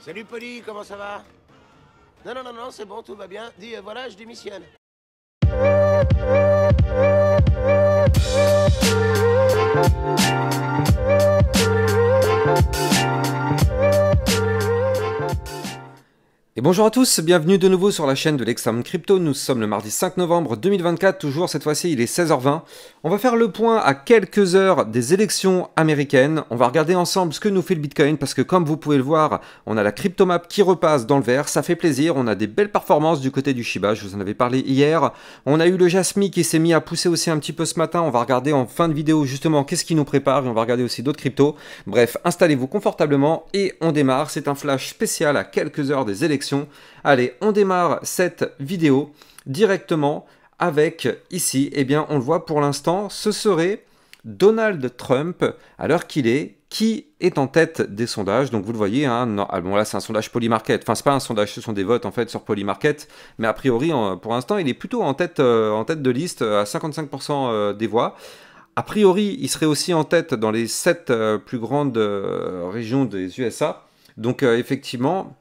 Salut Polly, comment ça va? Non, non, non, non, c'est bon, tout va bien. Dis, voilà, je démissionne. Et bonjour à tous, bienvenue de nouveau sur la chaîne de l'Extrême Crypto. Nous sommes le mardi 5 novembre 2024, toujours cette fois-ci il est 16h20. On va faire le point à quelques heures des élections américaines. On va regarder ensemble ce que nous fait le Bitcoin parce que comme vous pouvez le voir, on a la cryptomap qui repasse dans le vert, ça fait plaisir. On a des belles performances du côté du Shiba, je vous en avais parlé hier. On a eu le Jasmy qui s'est mis à pousser aussi un petit peu ce matin. On va regarder en fin de vidéo justement qu'est-ce qui nous prépare et on va regarder aussi d'autres cryptos. Bref, installez-vous confortablement et on démarre. C'est un flash spécial à quelques heures des élections. Allez, on démarre cette vidéo directement avec ici, eh bien on le voit pour l'instant, ce serait Donald Trump à l'heure qu'il est, qui est en tête des sondages. Donc vous le voyez, hein, non, bon là c'est un sondage Polymarket, enfin c'est pas un sondage, ce sont des votes en fait sur Polymarket, mais a priori pour l'instant il est plutôt en tête de liste à 55% des voix. A priori il serait aussi en tête dans les 7 plus grandes régions des USA. Donc effectivement,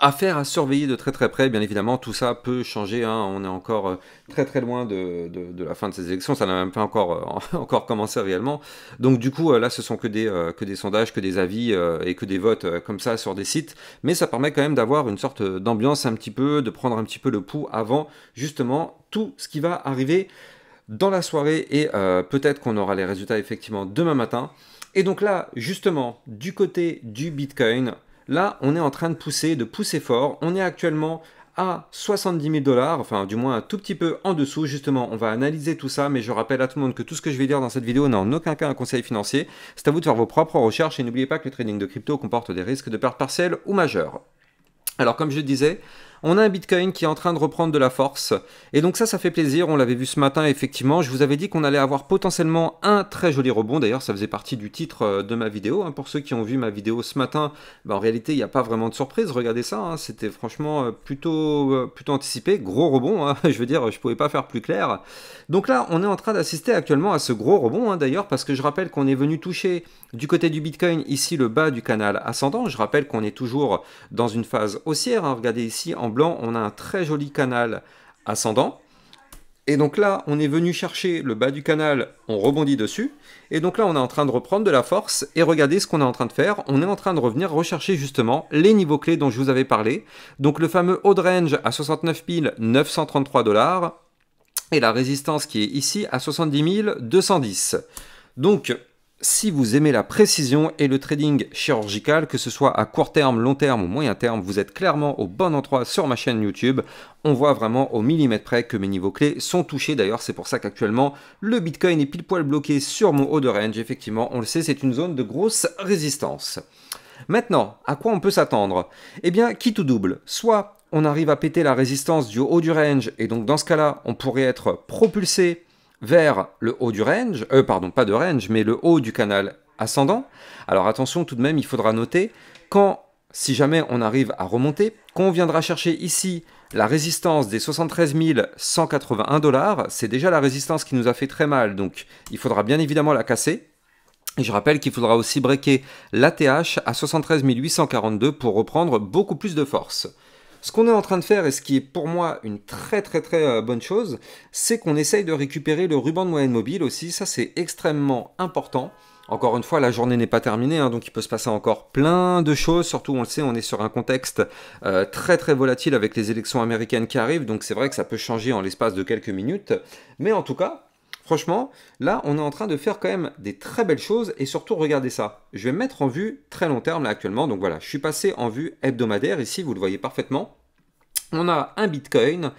affaire à surveiller de très très près, bien évidemment, tout ça peut changer, hein. On est encore très très loin de la fin de ces élections, ça n'a même pas encore commencé réellement. Donc du coup, là ce sont que des sondages, que des avis et que des votes comme ça sur des sites, mais ça permet quand même d'avoir une sorte d'ambiance un petit peu, de prendre un petit peu le pouls avant justement tout ce qui va arriver dans la soirée et peut-être qu'on aura les résultats effectivement demain matin. Et donc là, justement, du côté du Bitcoin, là, on est en train de pousser fort. On est actuellement à 70 000 $, enfin du moins un tout petit peu en dessous. Justement, on va analyser tout ça, mais je rappelle à tout le monde que tout ce que je vais dire dans cette vidéo n'est en aucun cas un conseil financier. C'est à vous de faire vos propres recherches et n'oubliez pas que le trading de crypto comporte des risques de perte partielle ou majeure. Alors comme je le disais, on a un Bitcoin qui est en train de reprendre de la force. Et donc ça fait plaisir. On l'avait vu ce matin, effectivement. Je vous avais dit qu'on allait avoir potentiellement un très joli rebond. D'ailleurs, ça faisait partie du titre de ma vidéo. Hein. Pour ceux qui ont vu ma vidéo ce matin, en réalité, il n'y a pas vraiment de surprise. Regardez ça. Hein. C'était franchement plutôt anticipé. Gros rebond. Hein. Je veux dire, je ne pouvais pas faire plus clair. Donc là, on est en train d'assister actuellement à ce gros rebond. Hein, d'ailleurs, parce que je rappelle qu'on est venu toucher du côté du Bitcoin, ici, le bas du canal ascendant. Je rappelle qu'on est toujours dans une phase haussière. Hein. Regardez ici, en blanc, on a un très joli canal ascendant. Et donc là, on est venu chercher le bas du canal, on rebondit dessus. Et donc là, on est en train de reprendre de la force. Et regardez ce qu'on est en train de faire. On est en train de revenir rechercher justement les niveaux clés dont je vous avais parlé. Donc le fameux haut de range à 69 933 $. Et la résistance qui est ici à 70 210. Donc, si vous aimez la précision et le trading chirurgical, que ce soit à court terme, long terme ou moyen terme, vous êtes clairement au bon endroit sur ma chaîne YouTube. On voit vraiment au millimètre près que mes niveaux clés sont touchés. D'ailleurs, c'est pour ça qu'actuellement, le Bitcoin est pile poil bloqué sur mon haut de range. Effectivement, on le sait, c'est une zone de grosse résistance. Maintenant, à quoi on peut s'attendre? Eh bien, qui tout double. Soit on arrive à péter la résistance du haut du range, et donc dans ce cas-là, on pourrait être propulsé vers le haut du range, pardon, pas de range, mais le haut du canal ascendant. Alors attention tout de même, il faudra noter, si jamais on arrive à remonter, quand on viendra chercher ici la résistance des 73 181 $, c'est déjà la résistance qui nous a fait très mal, donc il faudra bien évidemment la casser. Et je rappelle qu'il faudra aussi breaker l'ATH à 73 842 pour reprendre beaucoup plus de force. Ce qu'on est en train de faire, et ce qui est pour moi une très bonne chose, c'est qu'on essaye de récupérer le ruban de moyenne mobile aussi. Ça, c'est extrêmement important. Encore une fois, la journée n'est pas terminée, hein, donc il peut se passer encore plein de choses. Surtout, on le sait, on est sur un contexte très volatile avec les élections américaines qui arrivent. Donc c'est vrai que ça peut changer en l'espace de quelques minutes. Mais en tout cas, franchement, là, on est en train de faire quand même des très belles choses. Et surtout, regardez ça. Je vais me mettre en vue très long terme là actuellement. Donc voilà, je suis passé en vue hebdomadaire. Ici, vous le voyez parfaitement. On a un Bitcoin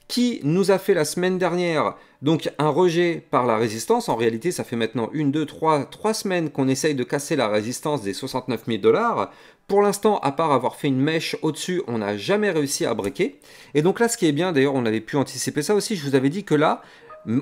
qui nous a fait la semaine dernière donc un rejet par la résistance. En réalité, ça fait maintenant 3 semaines qu'on essaye de casser la résistance des 69 000 $. Pour l'instant, à part avoir fait une mèche au-dessus, on n'a jamais réussi à breaker. Et donc là, ce qui est bien, d'ailleurs, on avait pu anticiper ça aussi. Je vous avais dit que là,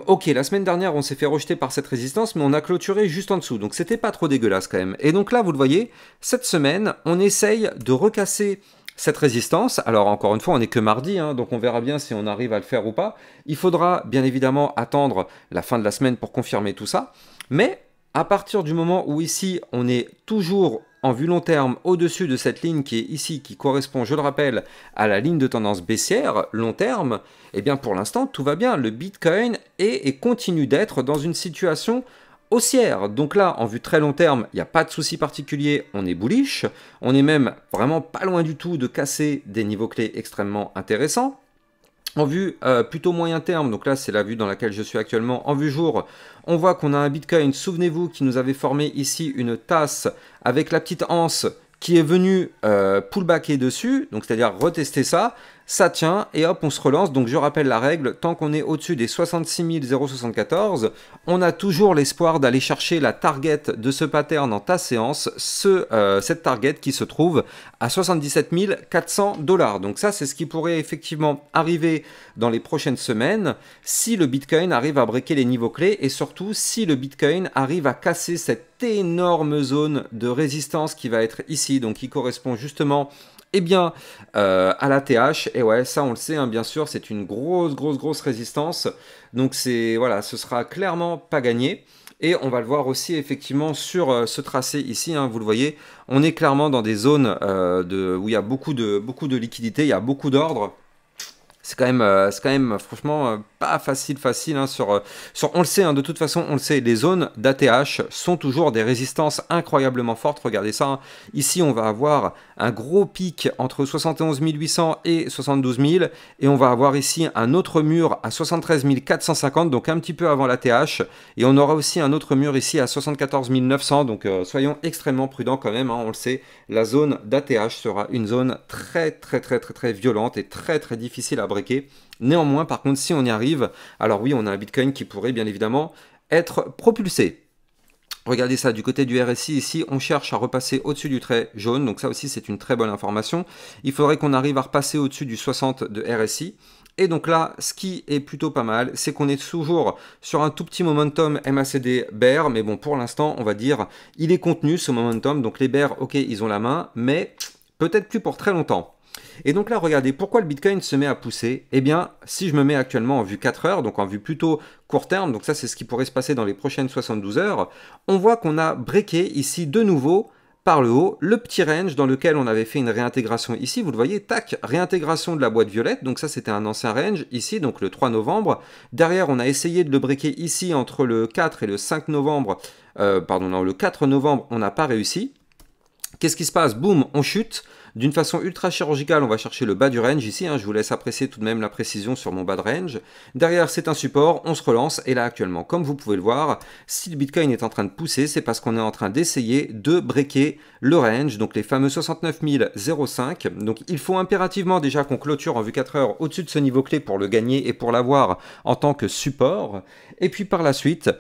ok, la semaine dernière, on s'est fait rejeter par cette résistance, mais on a clôturé juste en dessous. Donc, c'était pas trop dégueulasse quand même. Et donc là, vous le voyez, cette semaine, on essaye de recasser cette résistance. Alors, encore une fois, on n'est que mardi, hein, donc on verra bien si on arrive à le faire ou pas. Il faudra, bien évidemment, attendre la fin de la semaine pour confirmer tout ça. Mais, à partir du moment où ici, on est toujours en vue long terme au-dessus de cette ligne qui est ici, qui correspond, je le rappelle, à la ligne de tendance baissière long terme, eh bien pour l'instant tout va bien. Le Bitcoin est et continue d'être dans une situation haussière. Donc là, en vue très long terme, il n'y a pas de souci particulier, on est bullish, on est même vraiment pas loin du tout de casser des niveaux clés extrêmement intéressants. En vue plutôt moyen terme, donc là c'est la vue dans laquelle je suis actuellement, en vue jour, on voit qu'on a un Bitcoin, souvenez-vous, qui nous avait formé ici une tasse avec la petite anse qui est venue pullbacker dessus, donc c'est-à-dire retester ça, ça tient et hop on se relance. Donc je rappelle la règle, tant qu'on est au-dessus des 66 074, on a toujours l'espoir d'aller chercher la target de ce pattern en ta séance, cette target qui se trouve à 77 400 $. Donc ça c'est ce qui pourrait effectivement arriver dans les prochaines semaines si le Bitcoin arrive à breaker les niveaux clés et surtout si le Bitcoin arrive à casser cette énorme zone de résistance qui va être ici, donc qui correspond justement eh bien, à la TH, et ouais, ça on le sait, hein, bien sûr, c'est une grosse résistance, donc c'est, voilà, ce sera clairement pas gagné, et on va le voir aussi effectivement sur ce tracé ici, hein, vous le voyez, on est clairement dans des zones où il y a beaucoup de liquidités, il y a beaucoup d'ordre. C'est quand même franchement pas facile hein, on le sait, hein, de toute façon, on le sait, les zones d'ATH sont toujours des résistances incroyablement fortes. Regardez ça, hein. Ici, on va avoir un gros pic entre 71 800 et 72 000, et on va avoir ici un autre mur à 73 450, donc un petit peu avant l'ATH, et on aura aussi un autre mur ici à 74 900, donc soyons extrêmement prudents quand même, hein, on le sait, la zone d'ATH sera une zone très violente et très difficile à breaker. Néanmoins, par contre, si on y arrive, alors oui, on a un Bitcoin qui pourrait bien évidemment être propulsé. Regardez ça, du côté du RSI, ici, on cherche à repasser au-dessus du trait jaune, donc ça aussi, c'est une très bonne information. Il faudrait qu'on arrive à repasser au-dessus du 60 de RSI. Et donc là, ce qui est plutôt pas mal, c'est qu'on est toujours sur un tout petit momentum MACD bear, mais bon, pour l'instant, on va dire, il est contenu, ce momentum, donc les bears, ok, ils ont la main, mais peut-être plus pour très longtemps. Et donc là, regardez, pourquoi le Bitcoin se met à pousser? Eh bien, si je me mets actuellement en vue 4 heures, donc en vue plutôt court terme, donc ça c'est ce qui pourrait se passer dans les prochaines 72 heures, on voit qu'on a breaké ici de nouveau par le haut le petit range dans lequel on avait fait une réintégration ici, vous le voyez, tac, réintégration de la boîte violette, donc ça c'était un ancien range ici, donc le 3 novembre. Derrière, on a essayé de le breaker ici entre le 4 et le 5 novembre, le 4 novembre, on n'a pas réussi. Qu'est-ce qui se passe? Boum, on chute. D'une façon ultra chirurgicale, on va chercher le bas du range ici, hein, je vous laisse apprécier tout de même la précision sur mon bas de range. Derrière, c'est un support, on se relance, et là actuellement, comme vous pouvez le voir, si le Bitcoin est en train de pousser, c'est parce qu'on est en train d'essayer de breaker le range, donc les fameux 69 005. Donc il faut impérativement déjà qu'on clôture en vue 4 heures au-dessus de ce niveau clé pour le gagner et pour l'avoir en tant que support. Et puis par la suite,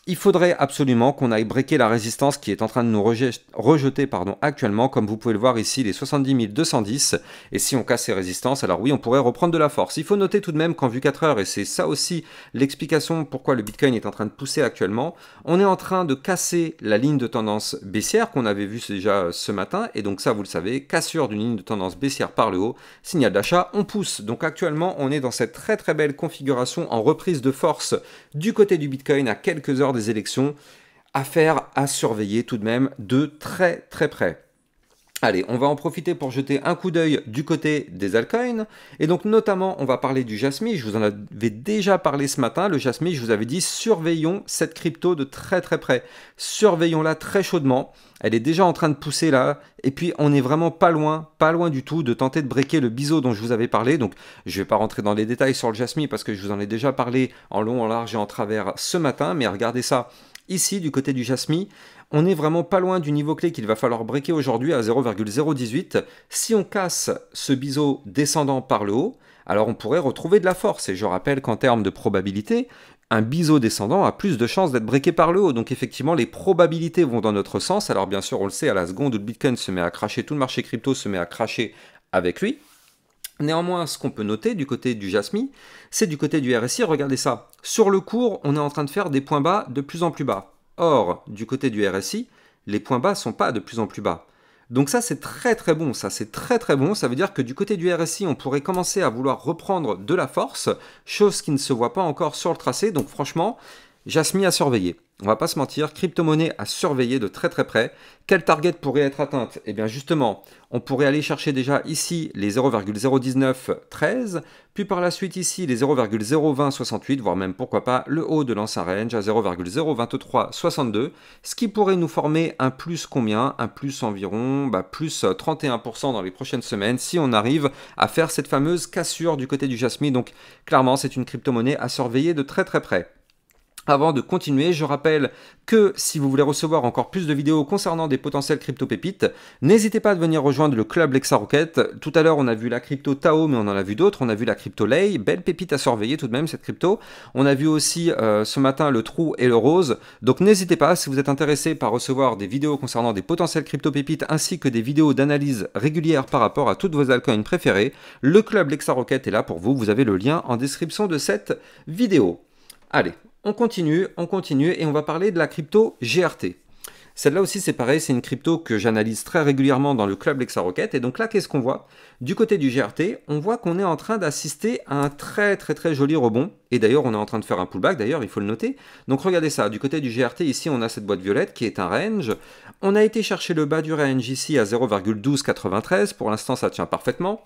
il faudrait absolument qu'on aille breaker la résistance qui est en train de nous rejeter actuellement, comme vous pouvez le voir ici, les 70 210. Et si on casse ces résistances, alors oui, on pourrait reprendre de la force. Il faut noter tout de même qu'en vue 4 heures, et c'est ça aussi l'explication pourquoi le Bitcoin est en train de pousser actuellement, on est en train de casser la ligne de tendance baissière qu'on avait vue déjà ce matin. Et donc ça, vous le savez, cassure d'une ligne de tendance baissière par le haut, signal d'achat, on pousse. Donc actuellement, on est dans cette très belle configuration en reprise de force du côté du Bitcoin à quelques heures des élections, affaire à surveiller tout de même de très près. Allez, on va en profiter pour jeter un coup d'œil du côté des altcoins, et donc notamment on va parler du Jasmy. Je vous en avais déjà parlé ce matin. Le Jasmy, je vous avais dit, surveillons cette crypto de très près, surveillons-la très chaudement. Elle est déjà en train de pousser là, et puis on est vraiment pas loin du tout de tenter de breaker le biseau dont je vous avais parlé. Donc je vais pas rentrer dans les détails sur le Jasmy parce que je vous en ai déjà parlé en long, en large et en travers ce matin, mais regardez ça, ici du côté du Jasmy, on est vraiment pas loin du niveau clé qu'il va falloir breaker aujourd'hui à 0,018. Si on casse ce biseau descendant par le haut, alors on pourrait retrouver de la force. Et je rappelle qu'en termes de probabilité, un biseau descendant a plus de chances d'être breaké par le haut. Donc effectivement, les probabilités vont dans notre sens. Alors bien sûr, on le sait, à la seconde où le Bitcoin se met à cracher, tout le marché crypto se met à cracher avec lui. Néanmoins, ce qu'on peut noter du côté du Jasmy, c'est du côté du RSI, regardez ça. Sur le cours, on est en train de faire des points bas de plus en plus bas. Or, du côté du RSI, les points bas ne sont pas de plus en plus bas. Donc ça, c'est très bon, ça c'est très bon. Ça veut dire que du côté du RSI, on pourrait commencer à vouloir reprendre de la force, chose qui ne se voit pas encore sur le tracé. Donc franchement, Jasmy à surveiller. On va pas se mentir, crypto-monnaie à surveiller de très très près. Quelle target pourrait être atteinte? Eh bien justement, on pourrait aller chercher déjà ici les 0,01913, puis par la suite ici les 0,02068, voire même pourquoi pas le haut de l'ancien range à 0,02362, ce qui pourrait nous former un plus combien? Un plus environ plus 31% dans les prochaines semaines si on arrive à faire cette fameuse cassure du côté du Jasmine. Donc clairement, c'est une crypto-monnaie à surveiller de très très près. Avant de continuer, je rappelle que si vous voulez recevoir encore plus de vidéos concernant des potentielles crypto-pépites, n'hésitez pas à venir rejoindre le club Lexa Rocket. Tout à l'heure, on a vu la crypto Tao, mais on en a vu d'autres. On a vu la crypto Lei, belle pépite à surveiller tout de même cette crypto. On a vu aussi ce matin le True et le Rose. Donc n'hésitez pas, si vous êtes intéressé par recevoir des vidéos concernant des potentielles crypto-pépites ainsi que des vidéos d'analyse régulières par rapport à toutes vos altcoins préférées, le club Lexa Rocket est là pour vous. Vous avez le lien en description de cette vidéo. Allez. On continue et on va parler de la crypto GRT. Celle-là aussi c'est pareil, c'est une crypto que j'analyse très régulièrement dans le club Lexa Rocket. Et donc là, qu'est-ce qu'on voit? Du côté du GRT, on voit qu'on est en train d'assister à un très joli rebond. Et d'ailleurs, on est en train de faire un pullback, d'ailleurs, il faut le noter. Donc regardez ça, du côté du GRT, ici on a cette boîte violette qui est un range. On a été chercher le bas du range ici à 0,1293, pour l'instant ça tient parfaitement.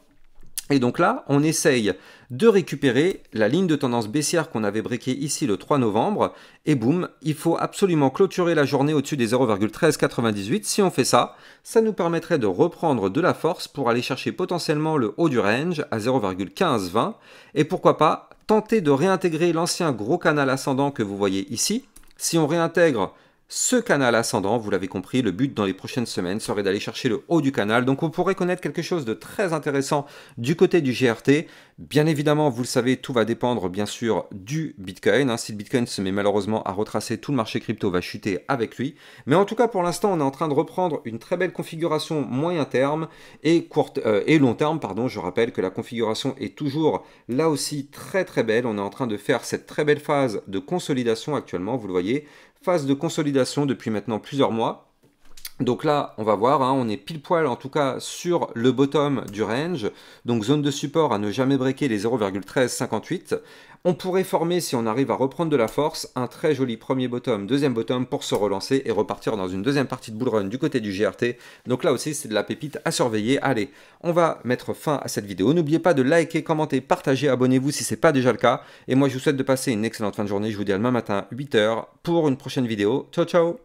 Et donc là, on essaye de récupérer la ligne de tendance baissière qu'on avait breaké ici le 3 novembre. Et boum, il faut absolument clôturer la journée au-dessus des 0,1398. Si on fait ça, ça nous permettrait de reprendre de la force pour aller chercher potentiellement le haut du range à 0,1520. Et pourquoi pas tenter de réintégrer l'ancien gros canal ascendant que vous voyez ici. Si on réintègre ce canal ascendant, vous l'avez compris, le but dans les prochaines semaines serait d'aller chercher le haut du canal. Donc on pourrait connaître quelque chose de très intéressant du côté du GRT. Bien évidemment, vous le savez, tout va dépendre bien sûr du Bitcoin. Si le Bitcoin se met malheureusement à retracer, tout le marché crypto va chuter avec lui. Mais en tout cas, pour l'instant, on est en train de reprendre une très belle configuration moyen terme et long terme. Pardon. Je rappelle que la configuration est toujours là aussi très belle. On est en train de faire cette très belle phase de consolidation actuellement, vous le voyez. Phase de consolidation depuis maintenant plusieurs mois. Donc là, on va voir, on est pile poil en tout cas sur le bottom du range. Donc zone de support à ne jamais breaker les 0,1358. On pourrait former, si on arrive à reprendre de la force, un très joli premier bottom, deuxième bottom pour se relancer et repartir dans une deuxième partie de bull run du côté du GRT. Donc là aussi, c'est de la pépite à surveiller. Allez, on va mettre fin à cette vidéo. N'oubliez pas de liker, commenter, partager, abonnez-vous si ce n'est pas déjà le cas. Et moi, je vous souhaite de passer une excellente fin de journée. Je vous dis à demain matin, 8 h, pour une prochaine vidéo. Ciao, ciao!